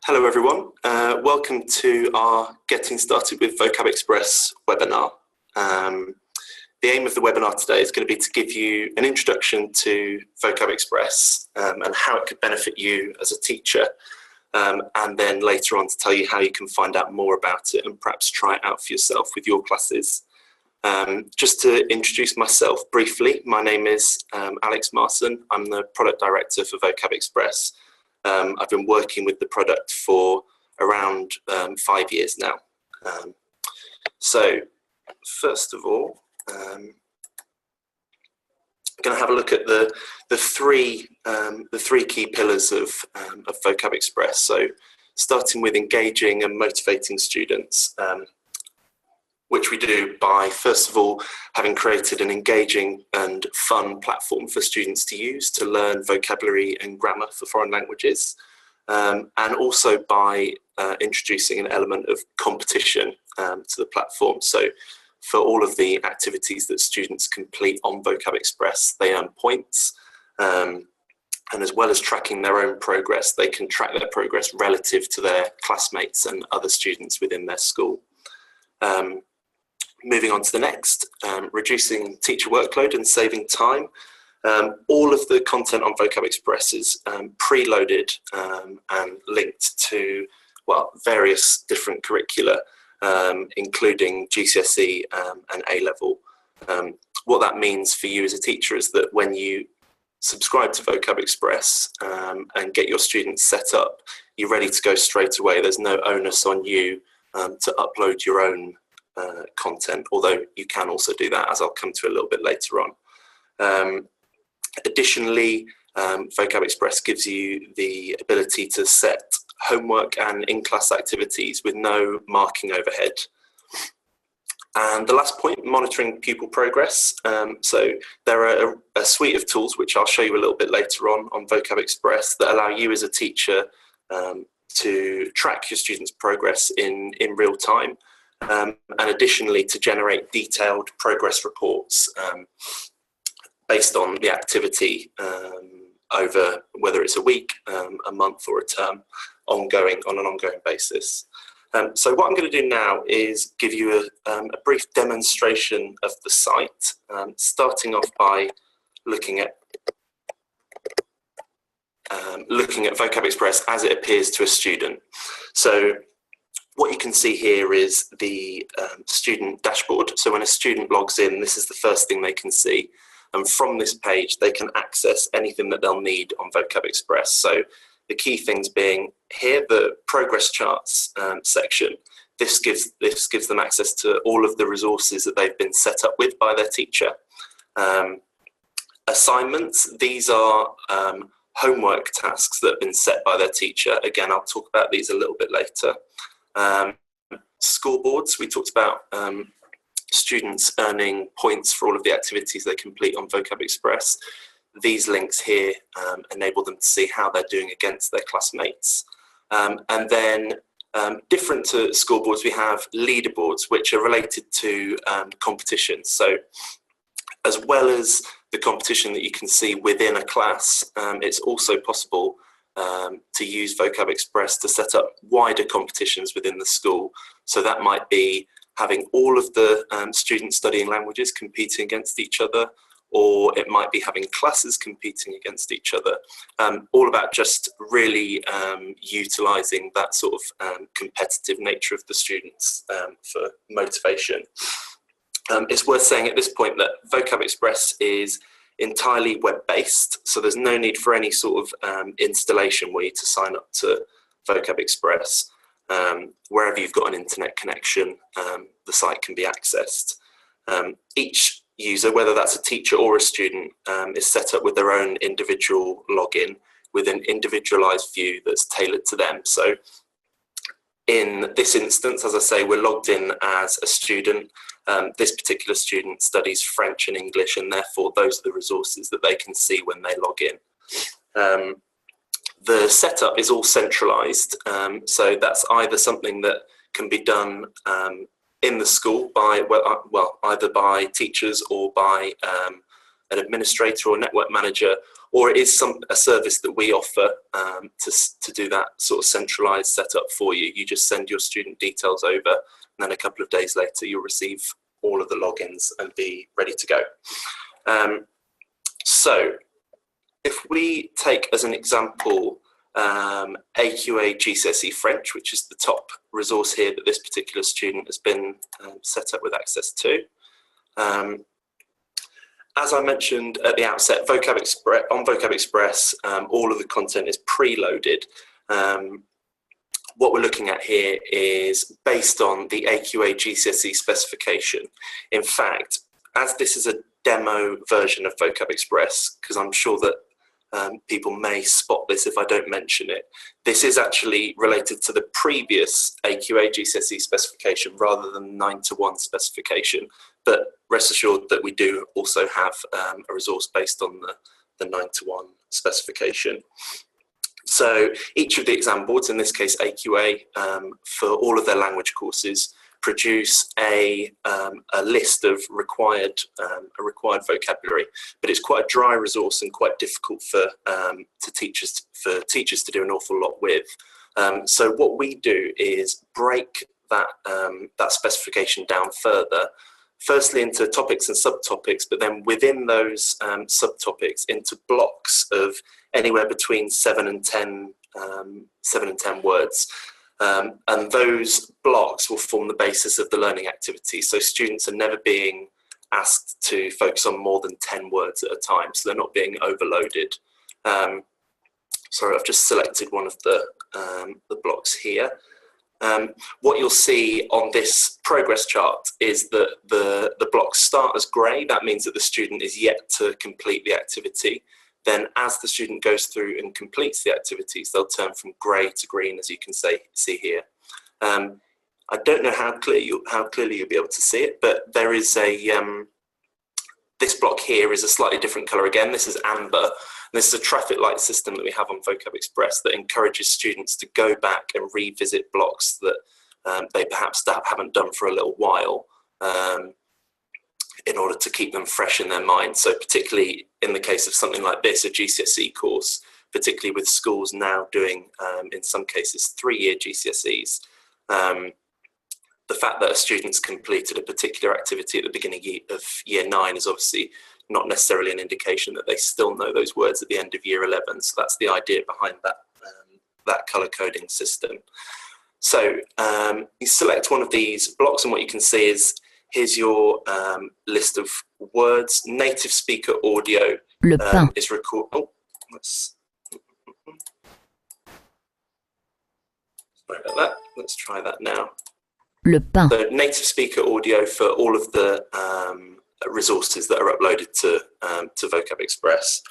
Hello everyone, welcome to our Getting Started with Vocab Express webinar. The aim of the webinar today is going to be to give you an introduction to Vocab Express and how it could benefit you as a teacher, and then later on to tell you how you can find out more about it and perhaps try it out for yourself with your classes. Just to introduce myself briefly, my name is Alex Marson. I'm the Product Director for Vocab Express. I've been working with the product for around 5 years now. So first of all, I'm going to have a look at the three key pillars of Vocab Express. So starting with engaging and motivating students, which we do by, first of all, having created an engaging and fun platform for students to use to learn vocabulary and grammar for foreign languages, and also by introducing an element of competition to the platform. So for all of the activities that students complete on Vocab Express, they earn points, and as well as tracking their own progress, they can track their progress relative to their classmates and other students within their school. Moving on to the next, reducing teacher workload and saving time. All of the content on Vocab Express is preloaded and linked to, well, various different curricula, including GCSE and A-level. What that means for you as a teacher is that when you subscribe to Vocab Express and get your students set up, you're ready to go straight away. There's no onus on you to upload your own content, although you can also do that, as I'll come to a little bit later on. Additionally, Vocab Express gives you the ability to set homework and in-class activities with no marking overhead. And the last point, monitoring pupil progress. So there are a suite of tools, which I'll show you a little bit later on Vocab Express, that allow you as a teacher to track your students' progress in real time. And additionally to generate detailed progress reports based on the activity over whether it's a week, a month or a term, on an ongoing basis. So what I'm going to do now is give you a brief demonstration of the site, starting off by looking at Vocab Express as it appears to a student. So what you can see here is the student dashboard. So when a student logs in, this is the first thing they can see. And from this page, they can access anything that they'll need on Vocab Express. So the key things being here, the progress charts section. This gives them access to all of the resources that they've been set up with by their teacher. Assignments, these are homework tasks that have been set by their teacher. Again, I'll talk about these a little bit later. Scoreboards, we talked about students earning points for all of the activities they complete on Vocab Express. These links here enable them to see how they're doing against their classmates. And then different to scoreboards, we have leaderboards, which are related to competitions. So as well as the competition that you can see within a class, it's also possible to use Vocab Express to set up wider competitions within the school. So that might be having all of the students studying languages competing against each other, or it might be having classes competing against each other, all about just really utilising that sort of competitive nature of the students for motivation. It's worth saying at this point that Vocab Express is entirely web-based, so there's no need for any sort of installation where you to sign up to Vocab Express. Wherever you've got an internet connection, the site can be accessed. Each user, whether that's a teacher or a student, is set up with their own individual login with an individualized view that's tailored to them. So in this instance, as I say, we're logged in as a student. This particular student studies French and English, and therefore those are the resources that they can see when they log in. The setup is all centralized, so that's either something that can be done in the school by, well, either by teachers or by an administrator or network manager, or it is a service that we offer to do that sort of centralized setup for you. You just send your student details over, and then a couple of days later you'll receive all of the logins and be ready to go. So if we take as an example AQA GCSE French, which is the top resource here that this particular student has been set up with access to. As I mentioned at the outset, on Vocab Express, all of the content is preloaded. What we're looking at here is based on the AQA GCSE specification. In fact, as this is a demo version of Vocab Express, because I'm sure that people may spot this if I don't mention it, this is actually related to the previous AQA GCSE specification rather than 9:1 specification. But rest assured that we do also have a resource based on the 9:1 specification. So each of the exam boards, in this case AQA, for all of their language courses, produce a list of required vocabulary, but it's quite a dry resource and quite difficult for teachers to do an awful lot with. So what we do is break that specification down further, firstly into topics and subtopics, but then within those subtopics into blocks of anywhere between 7 and 10 words. And those blocks will form the basis of the learning activity. So students are never being asked to focus on more than 10 words at a time, so they're not being overloaded. Sorry, I've just selected one of the blocks here. What you'll see on this progress chart is that the blocks start as grey. That means that the student is yet to complete the activity. Then as the student goes through and completes the activities, they'll turn from grey to green, as you can see here. I don't know how clearly you'll be able to see it, but there is this block here is a slightly different colour again. This is amber. This is a traffic light system that we have on Vocab Express that encourages students to go back and revisit blocks that they perhaps haven't done for a little while, in order to keep them fresh in their mind. So particularly in the case of something like this, a GCSE course, particularly with schools now doing, in some cases, 3-year GCSEs, the fact that a student's completed a particular activity at the beginning of year 9 is obviously not necessarily an indication that they still know those words at the end of year 11. So that's the idea behind that colour coding system. So you select one of these blocks, and what you can see is here's your list of words. Native speaker audio is recorded. Oh, sorry about that. Let's try that now. Le pain. So native speaker audio for all of the resources that are uploaded to Vocab Express.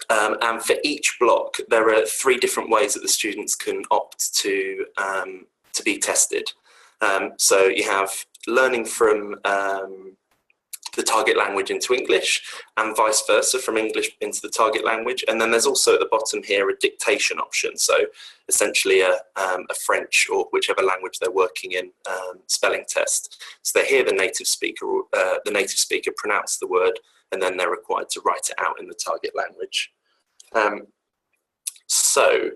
And for each block, there are 3 different ways that the students can opt to be tested. So you have learning from the target language into English, and vice versa, from English into the target language. And then there's also at the bottom here a dictation option. So essentially a French or whichever language they're working in spelling test. So they hear the native speaker pronounce the word, and then they're required to write it out in the target language. So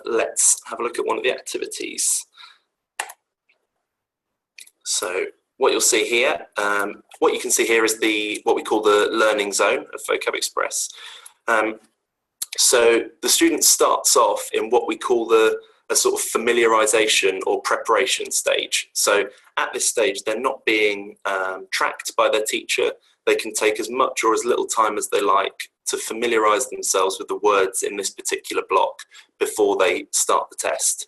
let's have a look at one of the activities. So what you'll see here, what you can see here is what we call the learning zone of Vocab Express. So the student starts off in what we call a sort of familiarization or preparation stage. So at this stage, they're not being tracked by their teacher. They can take as much or as little time as they like to familiarize themselves with the words in this particular block before they start the test.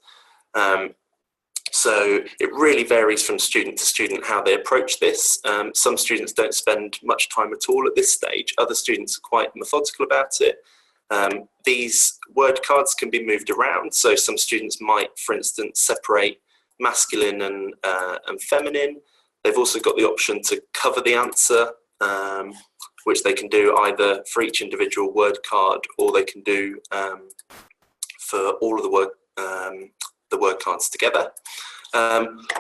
So it really varies from student to student how they approach this. Some students don't spend much time at all at this stage. Other students are quite methodical about it. These word cards can be moved around. So some students might, for instance, separate masculine and feminine. They've also got the option to cover the answer, which they can do either for each individual word card, or they can do for all of the word cards together.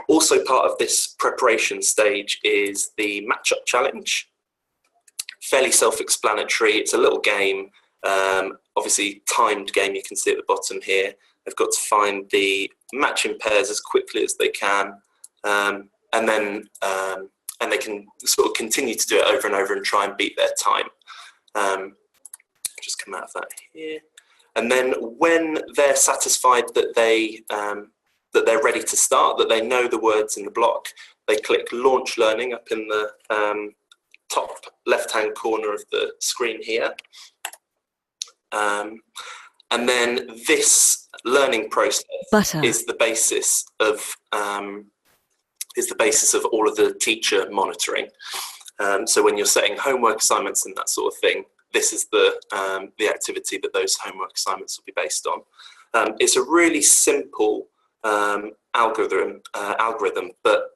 Also part of this preparation stage is the match-up challenge. fairly self-explanatory. It's a little game, obviously timed game, you can see at the bottom here. They've got to find the matching pairs as quickly as they can, and they can sort of continue to do it over and over and try and beat their time. Just come out of that here. And then when they're satisfied that they're ready to start, that they know the words in the block, they click Launch Learning up in the top left-hand corner of the screen here. And then this learning process is the basis of all of the teacher monitoring. So when you're setting homework assignments and that sort of thing, this is the activity that those homework assignments will be based on. It's a really simple algorithm, but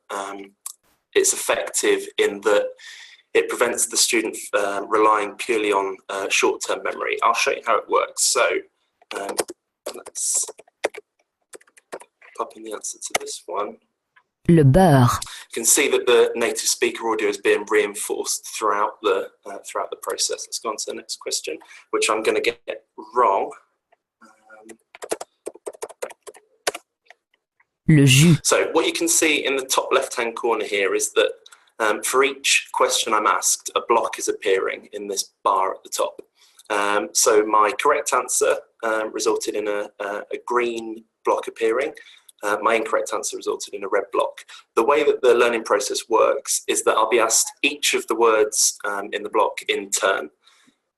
it's effective in that it prevents the student relying purely on short-term memory. I'll show you how it works. So let's pop in the answer to this one. Le beurre. You can see that the native speaker audio is being reinforced throughout the process. Let's go on to the next question, which I'm going to get wrong. Le jus. So what you can see in the top left-hand corner here is that for each question I'm asked, a block is appearing in this bar at the top. So my correct answer resulted in a green block appearing. My incorrect answer resulted in a red block. The way that the learning process works is that I'll be asked each of the words in the block in turn.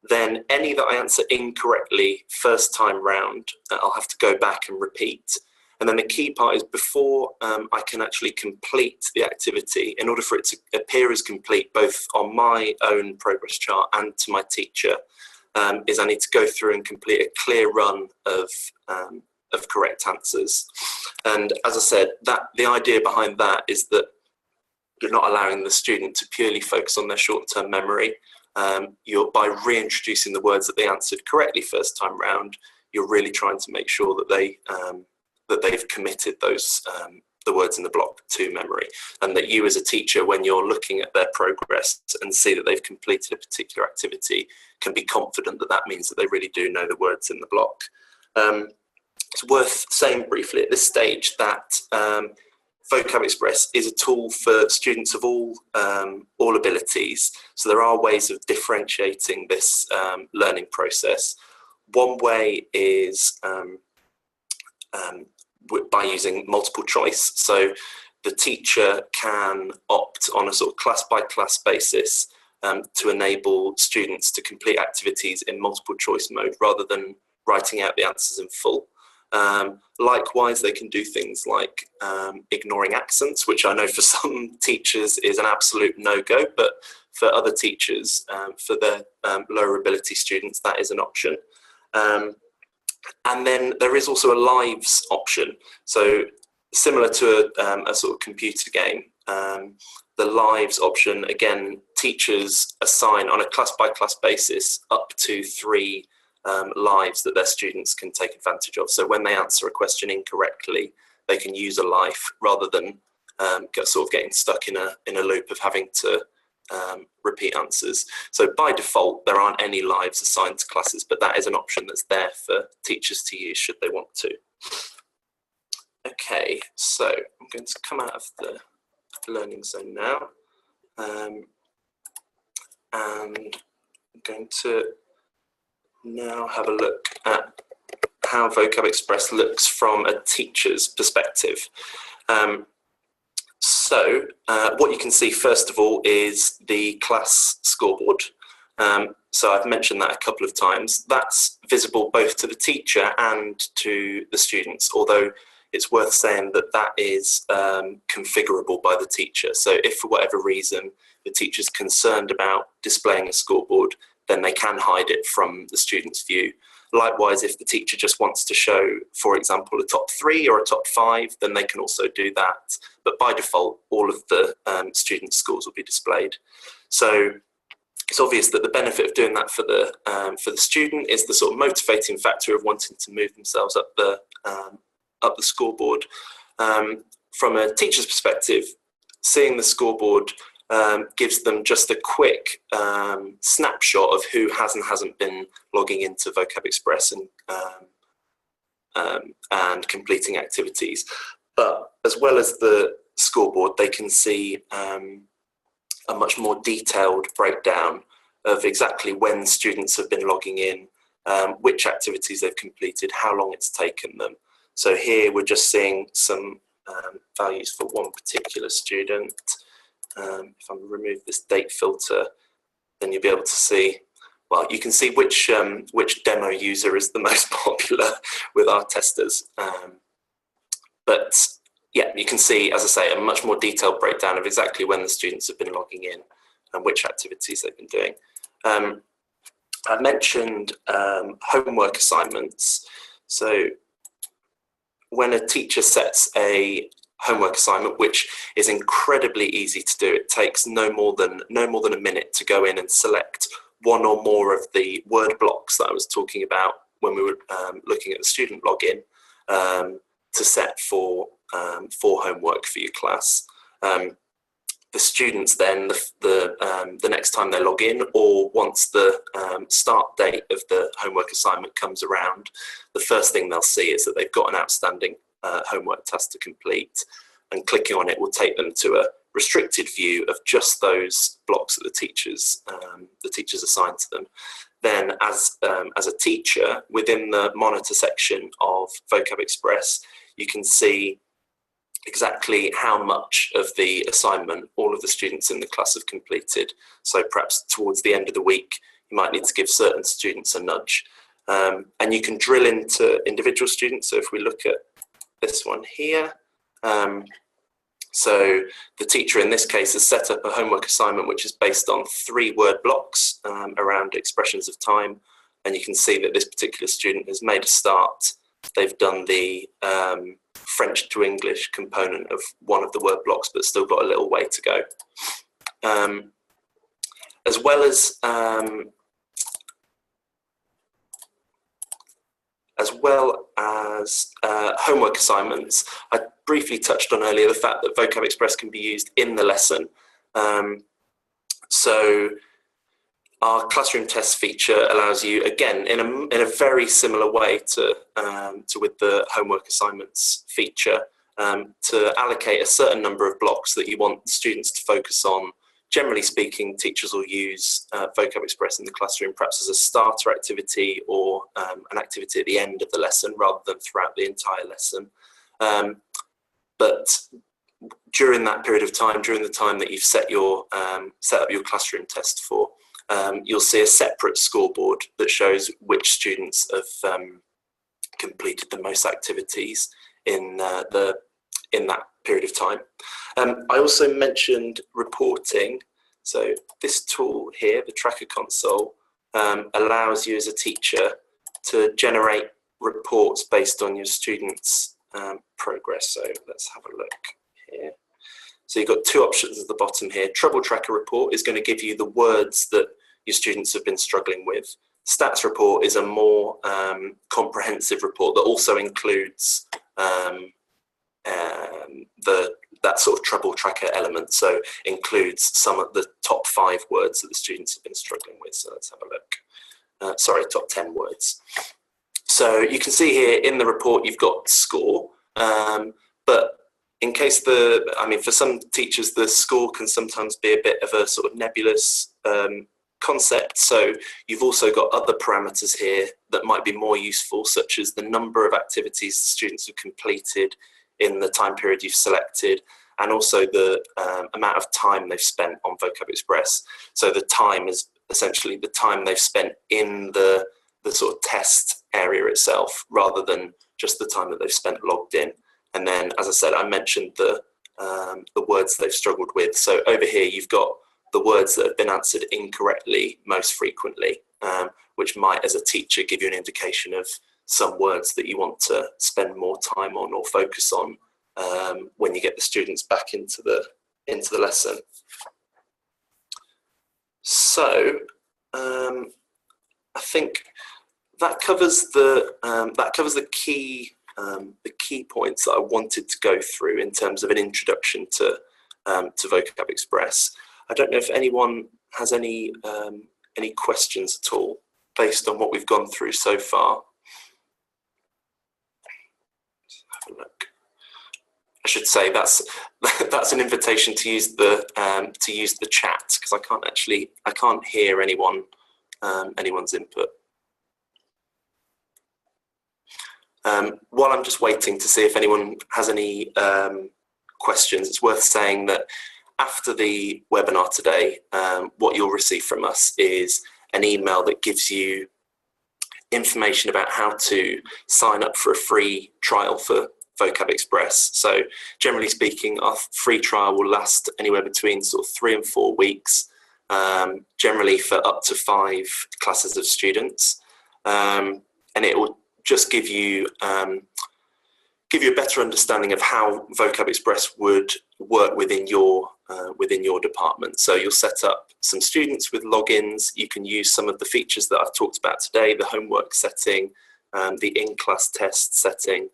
Then any that I answer incorrectly first time round, I'll have to go back and repeat. And then the key part is before I can actually complete the activity, in order for it to appear as complete, both on my own progress chart and to my teacher, is I need to go through and complete a clear run of correct answers. And as I said, the idea behind that is that you're not allowing the student to purely focus on their short-term memory. By reintroducing the words that they answered correctly first time round, you're really trying to make sure that they've committed those the words in the block to memory, and that you as a teacher, when you're looking at their progress and see that they've completed a particular activity, can be confident that that means that they really do know the words in the block. It's worth saying briefly at this stage that Vocab Express is a tool for students of all abilities. So there are ways of differentiating this learning process. One way is by using multiple choice. So the teacher can opt on a sort of class-by-class basis to enable students to complete activities in multiple choice mode rather than writing out the answers in full. Likewise, they can do things like ignoring accents, which I know for some teachers is an absolute no-go, but for other teachers, for their lower ability students, that is an option. And then there is also a lives option. So similar to a sort of computer game, the lives option, again, teachers assign on a class-by-class basis up to 3 lives that their students can take advantage of. So when they answer a question incorrectly, they can use a life rather than sort of getting stuck in a loop of having to repeat answers. So by default, there aren't any lives assigned to classes, but that is an option that's there for teachers to use should they want to. Okay, so I'm going to come out of the learning zone now, and I'm going to now have a look at how Vocab Express looks from a teacher's perspective. So what you can see first of all is the class scoreboard. So I've mentioned that a couple of times. That's visible both to the teacher and to the students, although it's worth saying that that is configurable by the teacher. So if for whatever reason the teacher's concerned about displaying a scoreboard, then they can hide it from the student's view. Likewise, if the teacher just wants to show, for example, a top 3 or a top 5, then they can also do that. But by default, all of the student scores will be displayed. So it's obvious that the benefit of doing that for the student is the sort of motivating factor of wanting to move themselves up the scoreboard. From a teacher's perspective, seeing the scoreboard gives them just a quick snapshot of who has and hasn't been logging into Vocab Express and completing activities. But as well as the scoreboard, they can see a much more detailed breakdown of exactly when students have been logging in, which activities they've completed, how long it's taken them. So here we're just seeing some values for one particular student. If I remove this date filter, then you'll be able to see, well, you can see which demo user is the most popular with our testers. But yeah, you can see, as I say, a much more detailed breakdown of exactly when the students have been logging in and which activities they've been doing. I mentioned homework assignments. So when a teacher sets a homework assignment, which is incredibly easy to do, it takes no more than a minute to go in and select one or more of the word blocks that I was talking about when we were looking at the student login to set for homework for your class. The students then, the next time they log in, or once the start date of the homework assignment comes around, the first thing they'll see is that they've got an outstanding homework task to complete, and clicking on it will take them to a restricted view of just those blocks that the teachers assigned to them. Then as a teacher, within the monitor section of Vocab Express, you can see exactly how much of the assignment all of the students in the class have completed. So perhaps towards the end of the week, you might need to give certain students a nudge. And you can drill into individual students. So if we look at this one here, so the teacher in this case has set up a homework assignment which is based on 3 word blocks around expressions of time. And you can see that this particular student has made a start. They've done the French to English component of one of the word blocks, but still got a little way to go. As well as homework assignments, I briefly touched on earlier the fact that Vocab Express can be used in the lesson. So our classroom test feature allows you, again, in a very similar way to with the homework assignments feature, to allocate a certain number of blocks that you want students to focus on. Generally speaking, teachers will use Vocab Express in the classroom perhaps as a starter activity or an activity at the end of the lesson rather than throughout the entire lesson. But during that period of time, during the time that you've set up your classroom test for, you'll see a separate scoreboard that shows which students have completed the most activities in that period of time. I also mentioned reporting. So this tool here, the Tracker Console, allows you as a teacher to generate reports based on your students' progress. So let's have a look here. So you've got 2 options at the bottom here. Trouble Tracker Report is going to give you the words that your students have been struggling with. Stats Report is a more comprehensive report that also includes that sort of trouble tracker element, so includes some of the top 5 words that the students have been struggling with. So let's have a look. Sorry, top 10 words. So you can see here in the report you've got score, but in case for some teachers the score can sometimes be a bit of a sort of nebulous concept. So you've also got other parameters here that might be more useful, such as the number of activities students have completed in the time period you've selected, and also the amount of time they've spent on Vocab Express. So the time is essentially the time they've spent in the sort of test area itself, rather than just the time that they've spent logged in. And then, as I said, I mentioned the words they've struggled with. So over here you've got the words that have been answered incorrectly most frequently, which might, as a teacher, give you an indication of some words that you want to spend more time on or focus on when you get the students back into the lesson. So I think that covers the key points that I wanted to go through in terms of an introduction to Vocab Express. I don't know if anyone has any questions at all based on what we've gone through so far. Let's have a look. I should say that's an invitation to use the chat, because I can't hear anyone anyone's input. While I'm just waiting to see if anyone has any questions, it's worth saying that after the webinar today, what you'll receive from us is an email that gives you information about how to sign up for a free trial for Vocab Express. So generally speaking, our free trial will last anywhere between sort of 3 and 4 weeks, generally for up to 5 classes of students, and it will just give you a better understanding of how Vocab Express would work within your department. So you'll set up some students with logins. You can use some of the features that I've talked about today, the homework setting, the in-class test setting,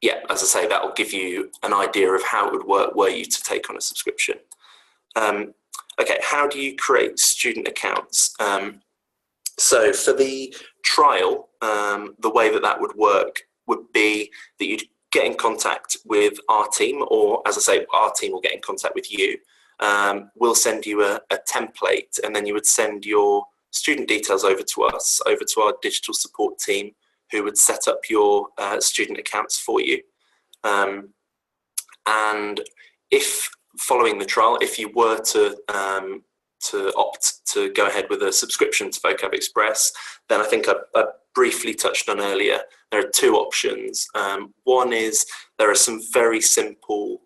yeah, as I say, that will give you an idea of how it would work were you to take on a subscription. Okay, how do you create student accounts? So for the trial, the way that would work would be that you'd get in contact with our team, or as I say, our team will get in contact with you. We'll send you a template, and then you would send your student details over to us, over to our digital support team, who would set up your student accounts for you. And if following the trial, if you were to opt to go ahead with a subscription to Vocab Express, then I think I briefly touched on earlier, there are 2 options. One is there are some very simple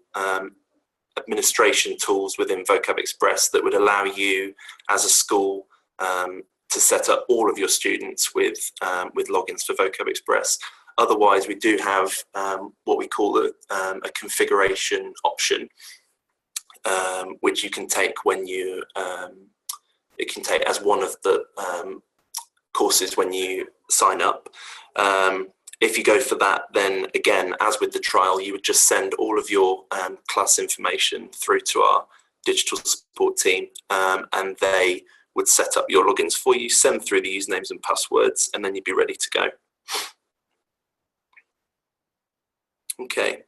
administration tools within Vocab Express that would allow you as a school to set up all of your students with logins for Vocab Express. Otherwise, we do have what we call a configuration option, which you can take when you it can take as one of the courses when you sign up. If you go for that, then again, as with the trial, you would just send all of your class information through to our digital support team, and they would set up your logins for you, send through the usernames and passwords, and then you'd be ready to go. Okay.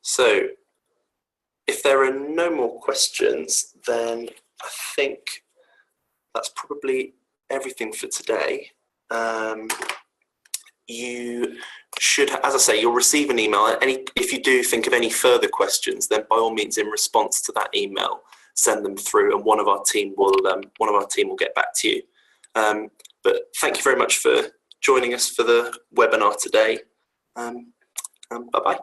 So if there are no more questions, then I think that's probably everything for today. You should, as I say, you'll receive an email. If you do think of any further questions, then by all means, in response to that email, send them through, and one of our team will get back to you. But thank you very much for joining us for the webinar today. Bye bye.